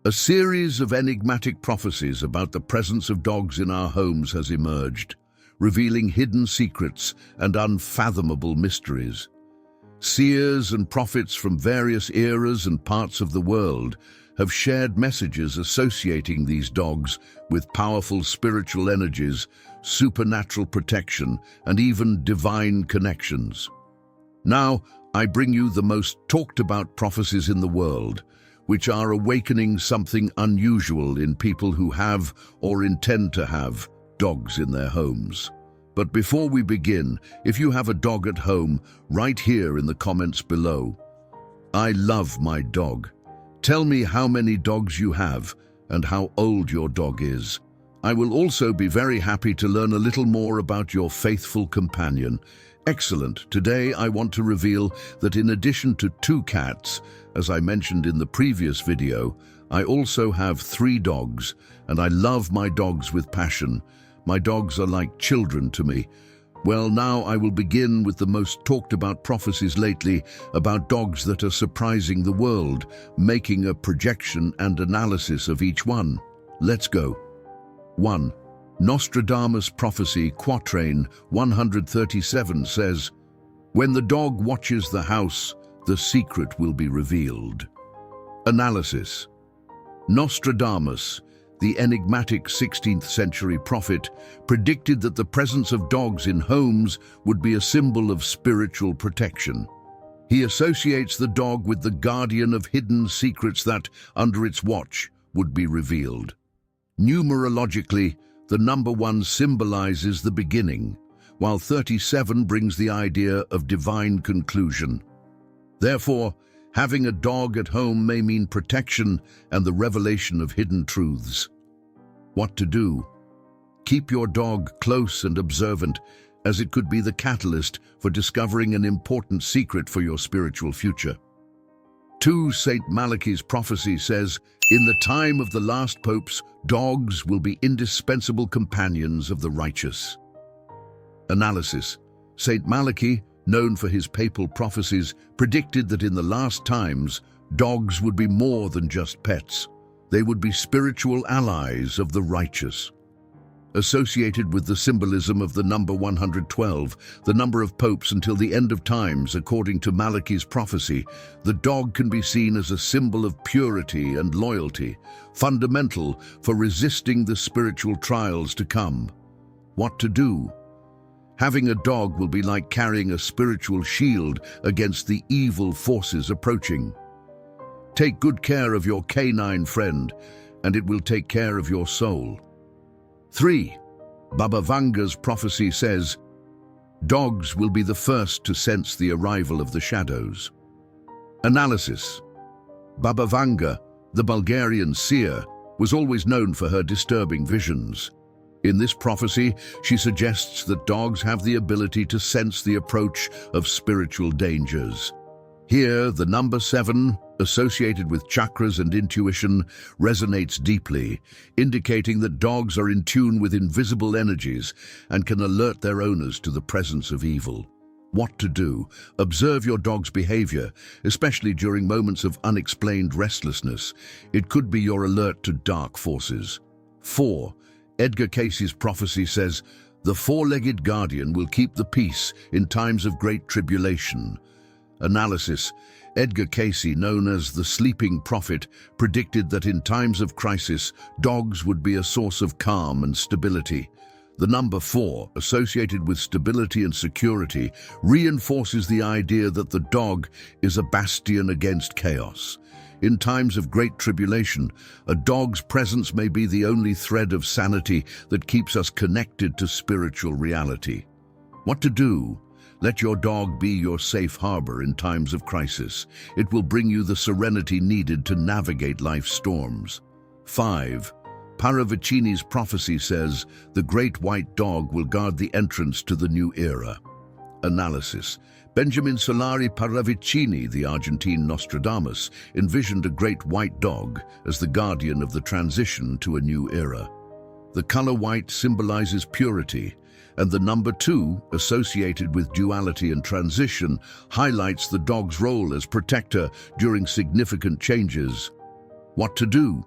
A series of enigmatic prophecies about the presence of dogs in our homes has emerged, revealing hidden secrets and unfathomable mysteries. Seers and prophets from various eras and parts of the world have shared messages associating these dogs with powerful spiritual energies, supernatural protection, and even divine connections. Now, I bring you the most talked about prophecies in the world, which are awakening something unusual in people who have or intend to have dogs in their homes. But before we begin, if you have a dog at home, write here in the comments below. I love my dog. Tell me how many dogs you have and how old your dog is. I will also be very happy to learn a little more about your faithful companion. Excellent. Today I want to reveal that in addition to 2 cats, as I mentioned in the previous video, I also have 3 dogs, and I love my dogs with passion. My dogs are like children to me. Well, now I will begin with the most talked about prophecies lately about dogs that are surprising the world, making a projection and analysis of each one. Let's go. 1. Nostradamus prophecy quatrain 137 says, "When the dog watches the house, the secret will be revealed." Analysis. Nostradamus, the enigmatic 16th century prophet, predicted that the presence of dogs in homes would be a symbol of spiritual protection. He associates the dog with the guardian of hidden secrets that, under its watch, would be revealed. Numerologically, the number 1 symbolizes the beginning, while 37 brings the idea of divine conclusion. Therefore, having a dog at home may mean protection and the revelation of hidden truths. What to do? Keep your dog close and observant, as it could be the catalyst for discovering an important secret for your spiritual future. 2. St. Malachi's prophecy says, "In the time of the last popes, dogs will be indispensable companions of the righteous." Analysis. St. Malachi, known for his papal prophecies, predicted that in the last times, dogs would be more than just pets. They would be spiritual allies of the righteous. Associated with the symbolism of the number 112, the number of popes until the end of times, according to Malachi's prophecy, the dog can be seen as a symbol of purity and loyalty, fundamental for resisting the spiritual trials to come. What to do? Having a dog will be like carrying a spiritual shield against the evil forces approaching. Take good care of your canine friend, and it will take care of your soul. 3. Baba Vanga's prophecy says, "Dogs will be the first to sense the arrival of the shadows." Analysis. Baba Vanga, the Bulgarian seer, was always known for her disturbing visions. In this prophecy, she suggests that dogs have the ability to sense the approach of spiritual dangers. Here, the number 7, associated with chakras and intuition, resonates deeply, indicating that dogs are in tune with invisible energies and can alert their owners to the presence of evil. What to do? Observe your dog's behavior, especially during moments of unexplained restlessness. It could be your alert to dark forces. 4. Edgar Cayce's prophecy says, "The four-legged guardian will keep the peace in times of great tribulation." Analysis. Edgar Cayce, known as the Sleeping Prophet, predicted that in times of crisis, dogs would be a source of calm and stability. The number 4, associated with stability and security, reinforces the idea that the dog is a bastion against chaos. In times of great tribulation, a dog's presence may be the only thread of sanity that keeps us connected to spiritual reality. What to do? Let your dog be your safe harbor in times of crisis. It will bring you the serenity needed to navigate life's storms. 5. Paravicini's prophecy says, "The great white dog will guard the entrance to the new era." Analysis. Benjamin Solari Paravicini, the Argentine Nostradamus, envisioned a great white dog as the guardian of the transition to a new era. The color white symbolizes purity, and the number 2, associated with duality and transition, highlights the dog's role as protector during significant changes. What to do?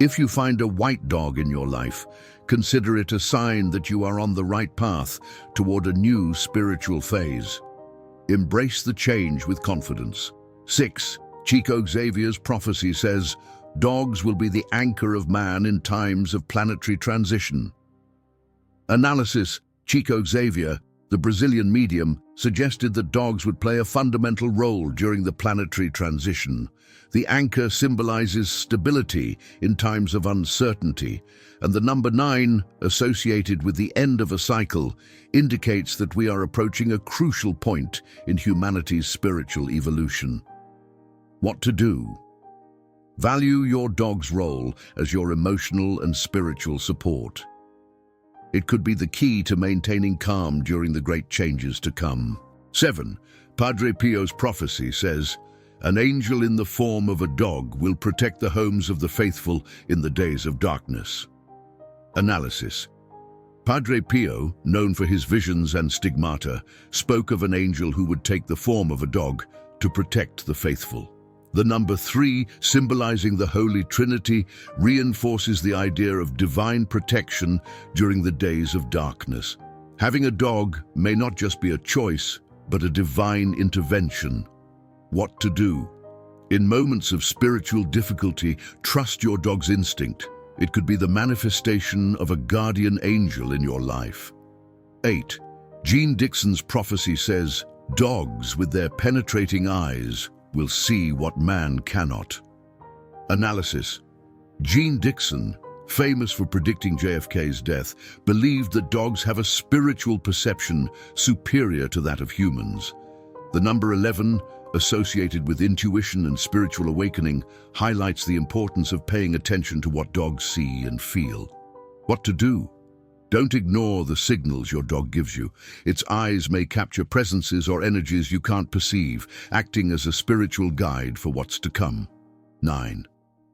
If you find a white dog in your life, consider it a sign that you are on the right path toward a new spiritual phase. Embrace the change with confidence. 6. Chico Xavier's prophecy says, dogs will be the anchor of man in times of planetary transition. Analysis. Chico Xavier, the Brazilian medium, suggested that dogs would play a fundamental role during the planetary transition. The anchor symbolizes stability in times of uncertainty, and the number 9, associated with the end of a cycle, indicates that we are approaching a crucial point in humanity's spiritual evolution. What to do? Value your dog's role as your emotional and spiritual support. It could be the key to maintaining calm during the great changes to come. 7. Padre Pio's prophecy says, an angel in the form of a dog will protect the homes of the faithful in the days of darkness. Analysis. Padre Pio, known for his visions and stigmata, spoke of an angel who would take the form of a dog to protect the faithful. The number 3, symbolizing the Holy Trinity, reinforces the idea of divine protection during the days of darkness. Having a dog may not just be a choice, but a divine intervention. What to do? In moments of spiritual difficulty, trust your dog's instinct. It could be the manifestation of a guardian angel in your life. 8. Jean Dixon's prophecy says, dogs with their penetrating eyes will see what man cannot. Analysis. Jean Dixon, famous for predicting JFK's death, believed that dogs have a spiritual perception superior to that of humans. The number 11, associated with intuition and spiritual awakening, highlights the importance of paying attention to what dogs see and feel. What to do? Don't ignore the signals your dog gives you. Its eyes may capture presences or energies you can't perceive, acting as a spiritual guide for what's to come. 9.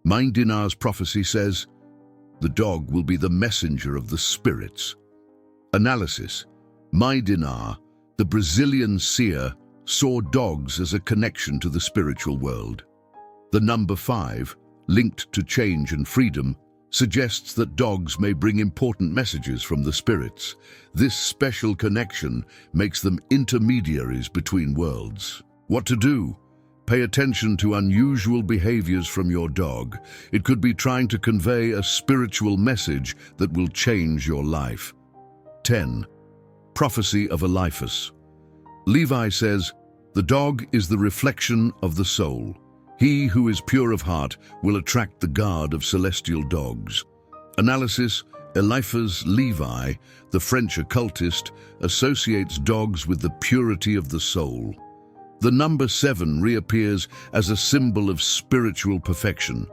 Mind Dinar's prophecy says, the dog will be the messenger of the spirits. Analysis. Mind Dinar, the Brazilian seer, saw dogs as a connection to the spiritual world. The number 5, linked to change and freedom, suggests that dogs may bring important messages from the spirits. This special connection makes them intermediaries between worlds. What to do? Pay attention to unusual behaviors from your dog. It could be trying to convey a spiritual message that will change your life. 10. Prophecy of Eliphas. Levi says, the dog is the reflection of the soul. He who is pure of heart will attract the guard of celestial dogs. Analysis. Eliphas Levi, the French occultist, associates dogs with the purity of the soul. The number 7 reappears as a symbol of spiritual perfection.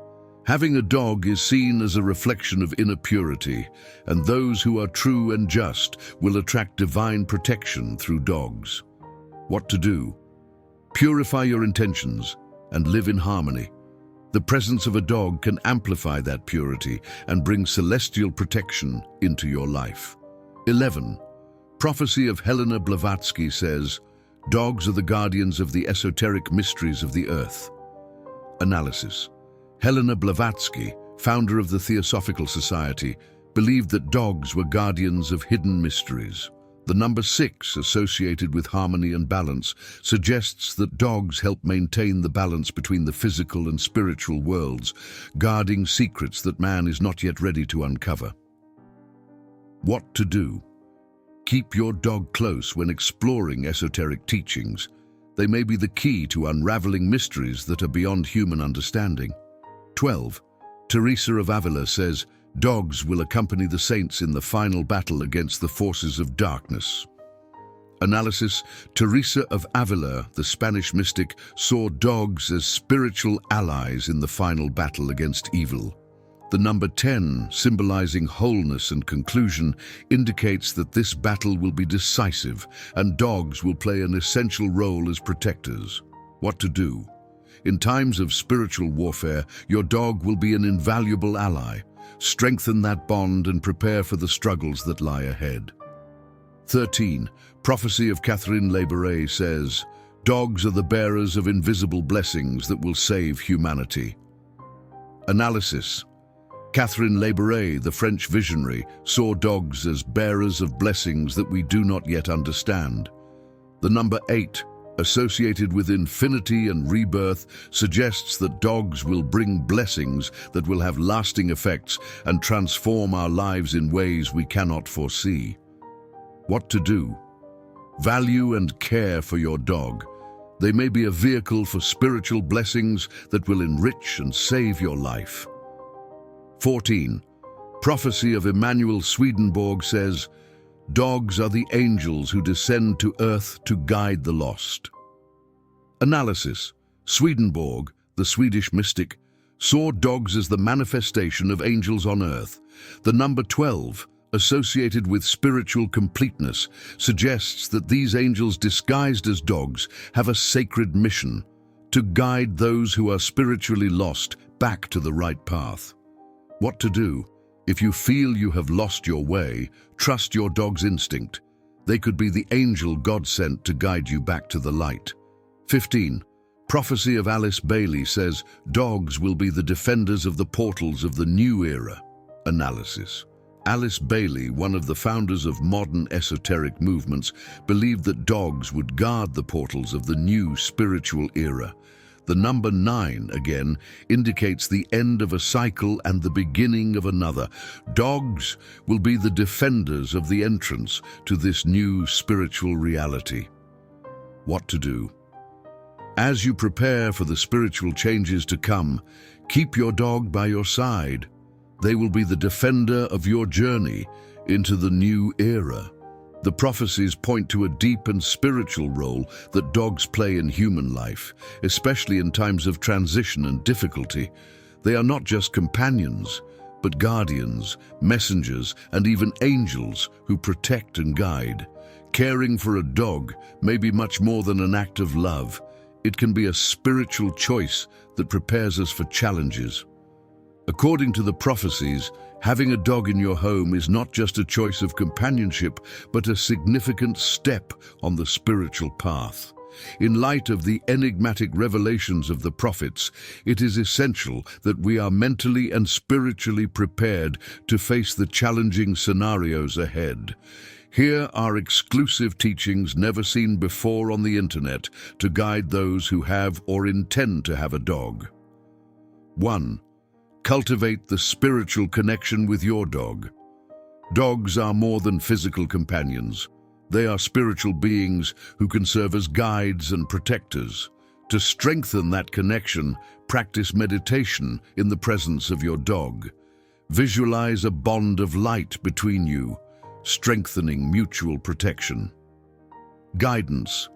Having a dog is seen as a reflection of inner purity, and those who are true and just will attract divine protection through dogs. What to do? Purify your intentions and live in harmony. The presence of a dog can amplify that purity and bring celestial protection into your life. 11. Prophecy of Helena Blavatsky says, dogs are the guardians of the esoteric mysteries of the earth. Analysis. Helena Blavatsky, founder of the Theosophical Society, believed that dogs were guardians of hidden mysteries. The number 6, associated with harmony and balance, suggests that dogs help maintain the balance between the physical and spiritual worlds, guarding secrets that man is not yet ready to uncover. What to do? Keep your dog close when exploring esoteric teachings. They may be the key to unraveling mysteries that are beyond human understanding. 12. Teresa of Avila says, dogs will accompany the saints in the final battle against the forces of darkness. Analysis. Teresa of Avila, the Spanish mystic, saw dogs as spiritual allies in the final battle against evil. The number 10, symbolizing wholeness and conclusion, indicates that this battle will be decisive and dogs will play an essential role as protectors. What to do? In times of spiritual warfare, your dog will be an invaluable ally. Strengthen that bond and prepare for the struggles that lie ahead. 13. Prophecy of Catherine Labouré says, dogs are the bearers of invisible blessings that will save humanity. Analysis. Catherine Labouré, the French visionary, saw dogs as bearers of blessings that we do not yet understand. The number 8, associated with infinity and rebirth, suggests that dogs will bring blessings that will have lasting effects and transform our lives in ways we cannot foresee. What to do? Value and care for your dog. They may be a vehicle for spiritual blessings that will enrich and save your life. 14. Prophecy of Emanuel Swedenborg says, "Dogs are the angels who descend to earth to guide the lost." Analysis. Swedenborg, the Swedish mystic, saw dogs as the manifestation of angels on earth. The number 12, associated with spiritual completeness, suggests that these angels disguised as dogs have a sacred mission: to guide those who are spiritually lost back to the right path. What to do? If you feel you have lost your way, trust your dog's instinct. They could be the angel God sent to guide you back to the light. 15. Prophecy of Alice Bailey says, "Dogs will be the defenders of the portals of the new era." Analysis. Alice Bailey, one of the founders of modern esoteric movements, believed that dogs would guard the portals of the new spiritual era. The number 9, again, indicates the end of a cycle and the beginning of another. Dogs will be the defenders of the entrance to this new spiritual reality. What to do? As you prepare for the spiritual changes to come, keep your dog by your side. They will be the defender of your journey into the new era. The prophecies point to a deep and spiritual role that dogs play in human life, especially in times of transition and difficulty. They are not just companions, but guardians, messengers, and even angels who protect and guide. Caring for a dog may be much more than an act of love. It can be a spiritual choice that prepares us for challenges. According to the prophecies, having a dog in your home is not just a choice of companionship, but a significant step on the spiritual path. In light of the enigmatic revelations of the prophets, it is essential that we are mentally and spiritually prepared to face the challenging scenarios ahead. Here are exclusive teachings never seen before on the internet to guide those who have or intend to have a dog. 1. Cultivate the spiritual connection with your dog. Dogs are more than physical companions. They are spiritual beings who can serve as guides and protectors. To strengthen that connection, practice meditation in the presence of your dog. Visualize a bond of light between you, strengthening mutual protection. Guidance.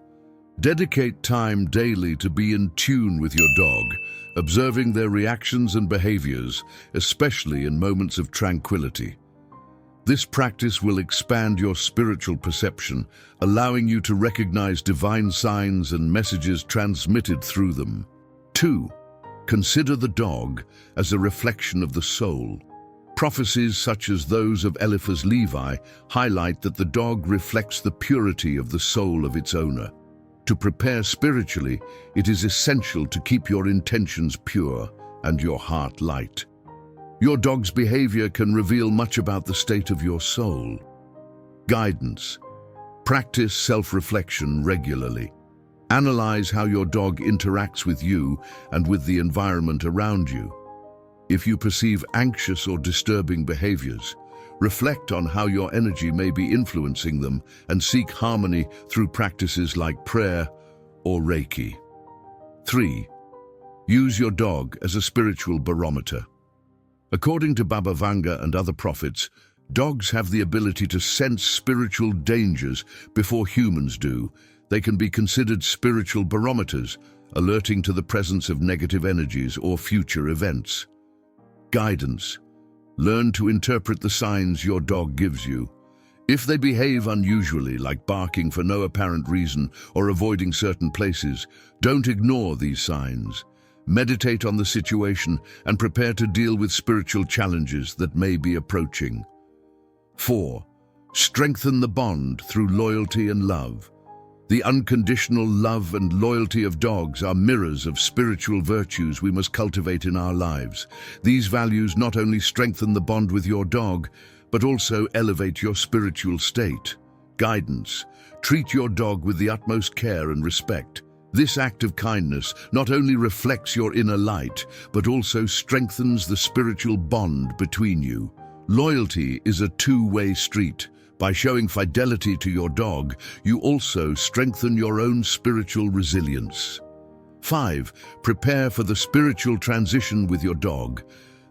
Dedicate time daily to be in tune with your dog, observing their reactions and behaviors, especially in moments of tranquility. This practice will expand your spiritual perception, allowing you to recognize divine signs and messages transmitted through them. 2. Consider the dog as a reflection of the soul. Prophecies such as those of Eliphaz Levi highlight that the dog reflects the purity of the soul of its owner. To prepare spiritually, it is essential to keep your intentions pure and your heart light. Your dog's behavior can reveal much about the state of your soul. Guidance. Practice self-reflection regularly. Analyze how your dog interacts with you and with the environment around you. If you perceive anxious or disturbing behaviors, reflect on how your energy may be influencing them and seek harmony through practices like prayer or Reiki. 3. Use your dog as a spiritual barometer. According to Baba Vanga and other prophets, dogs have the ability to sense spiritual dangers before humans do. They can be considered spiritual barometers, alerting to the presence of negative energies or future events. Guidance. Learn to interpret the signs your dog gives you. If they behave unusually, like barking for no apparent reason or avoiding certain places, don't ignore these signs. Meditate on the situation and prepare to deal with spiritual challenges that may be approaching. 4. Strengthen the bond through loyalty and love. The unconditional love and loyalty of dogs are mirrors of spiritual virtues we must cultivate in our lives. These values not only strengthen the bond with your dog, but also elevate your spiritual state. Guidance. Treat your dog with the utmost care and respect. This act of kindness not only reflects your inner light, but also strengthens the spiritual bond between you. Loyalty is a two-way street. By showing fidelity to your dog, you also strengthen your own spiritual resilience. 5. Prepare for the spiritual transition with your dog.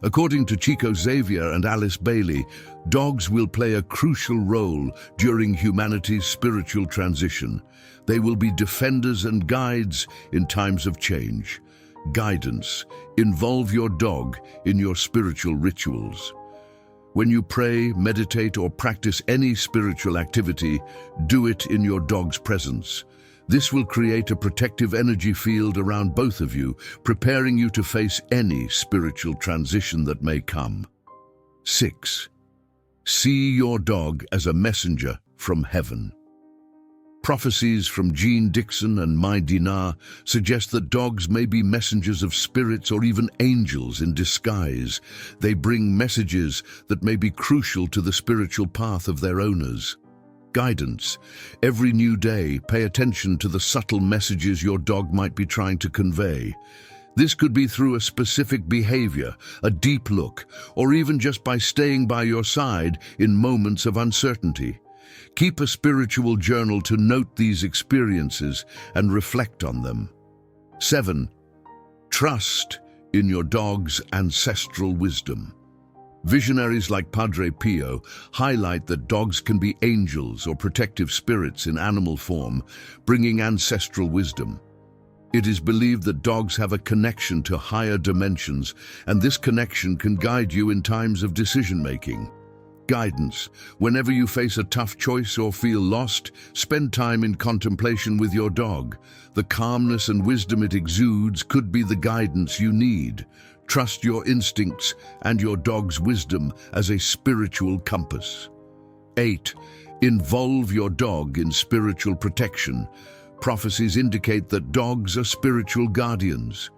According to Chico Xavier and Alice Bailey, dogs will play a crucial role during humanity's spiritual transition. They will be defenders and guides in times of change. Guidance. Involve your dog in your spiritual rituals. When you pray, meditate, or practice any spiritual activity, do it in your dog's presence. This will create a protective energy field around both of you, preparing you to face any spiritual transition that may come. 6. See your dog as a messenger from heaven. Prophecies from Jean Dixon and Mai Dinar suggest that dogs may be messengers of spirits or even angels in disguise. They bring messages that may be crucial to the spiritual path of their owners. Guidance. Every new day, pay attention to the subtle messages your dog might be trying to convey. This could be through a specific behavior, a deep look, or even just by staying by your side in moments of uncertainty. Keep a spiritual journal to note these experiences and reflect on them. 7. Trust in your dog's ancestral wisdom. Visionaries like Padre Pio highlight that dogs can be angels or protective spirits in animal form, bringing ancestral wisdom. It is believed that dogs have a connection to higher dimensions, and this connection can guide you in times of decision-making. Guidance. Whenever you face a tough choice or feel lost, spend time in contemplation with your dog. The calmness and wisdom it exudes could be the guidance you need. Trust your instincts and your dog's wisdom as a spiritual compass. 8. Involve your dog in spiritual protection. Prophecies indicate that dogs are spiritual guardians.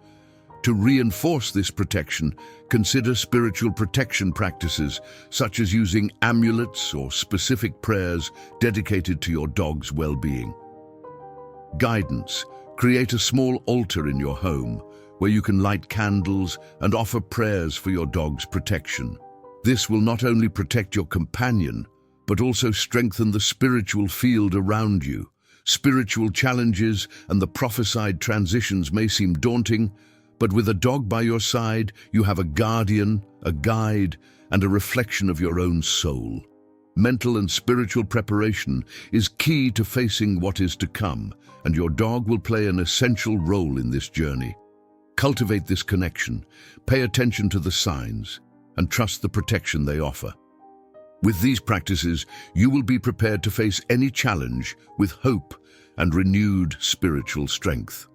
To reinforce this protection, consider spiritual protection practices, such as using amulets or specific prayers dedicated to your dog's well-being. Guidance. Create a small altar in your home, where you can light candles and offer prayers for your dog's protection. This will not only protect your companion, but also strengthen the spiritual field around you. Spiritual challenges and the prophesied transitions may seem daunting, but with a dog by your side, you have a guardian, a guide, and a reflection of your own soul. Mental and spiritual preparation is key to facing what is to come, and your dog will play an essential role in this journey. Cultivate this connection, pay attention to the signs, and trust the protection they offer. With these practices, you will be prepared to face any challenge with hope and renewed spiritual strength.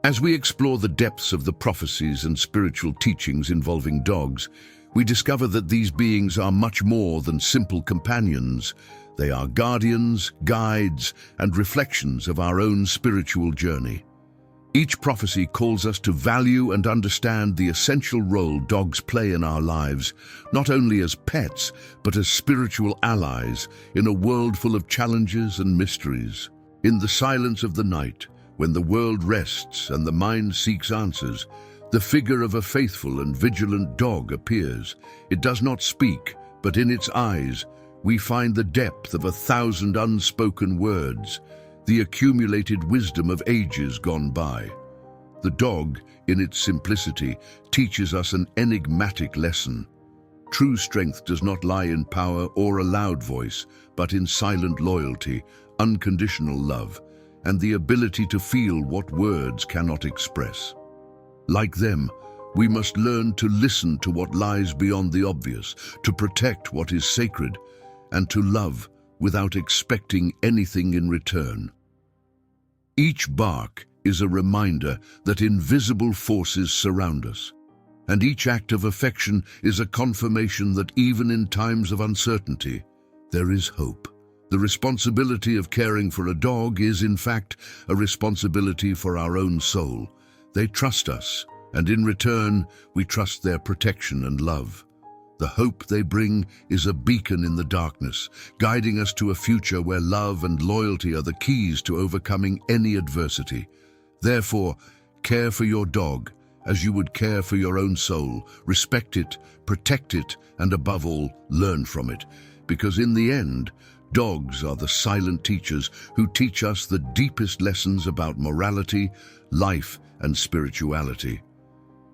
As we explore the depths of the prophecies and spiritual teachings involving dogs, we discover that these beings are much more than simple companions. They are guardians, guides, and reflections of our own spiritual journey. Each prophecy calls us to value and understand the essential role dogs play in our lives, not only as pets, but as spiritual allies in a world full of challenges and mysteries. In the silence of the night, when the world rests and the mind seeks answers, the figure of a faithful and vigilant dog appears. It does not speak, but in its eyes we find the depth of 1,000 unspoken words, the accumulated wisdom of ages gone by. The dog, in its simplicity, teaches us an enigmatic lesson. True strength does not lie in power or a loud voice, but in silent loyalty, unconditional love, and the ability to feel what words cannot express. Like them, we must learn to listen to what lies beyond the obvious, to protect what is sacred, and to love without expecting anything in return. Each bark is a reminder that invisible forces surround us, and each act of affection is a confirmation that even in times of uncertainty, there is hope. The responsibility of caring for a dog is, in fact, a responsibility for our own soul. They trust us, and in return, we trust their protection and love. The hope they bring is a beacon in the darkness, guiding us to a future where love and loyalty are the keys to overcoming any adversity. Therefore, care for your dog as you would care for your own soul. Respect it, protect it, and above all, learn from it. Because in the end, dogs are the silent teachers who teach us the deepest lessons about morality, life, and spirituality.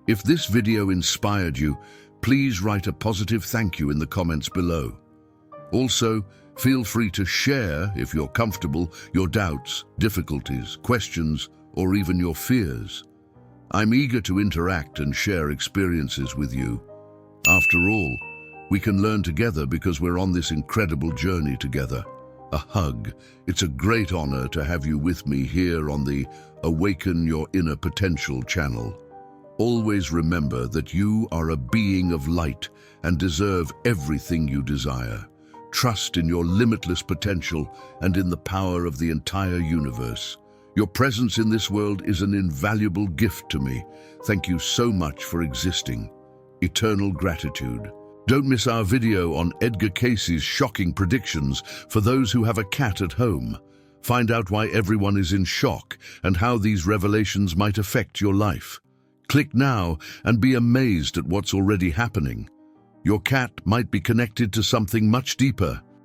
If this video inspired you, please write a positive thank you in the comments below. Also, feel free to share, if you're comfortable, your doubts, difficulties, questions, or even your fears. I'm eager to interact and share experiences with you. After all, we can learn together because we're on this incredible journey together. A hug. It's a great honor to have you with me here on the Awaken Your Inner Potential channel. Always remember that you are a being of light and deserve everything you desire. Trust in your limitless potential and in the power of the entire universe. Your presence in this world is an invaluable gift to me. Thank you so much for existing. Eternal gratitude. Don't miss our video on Edgar Cayce's shocking predictions for those who have a cat at home. Find out why everyone is in shock and how these revelations might affect your life. Click now and be amazed at what's already happening. Your cat might be connected to something much deeper,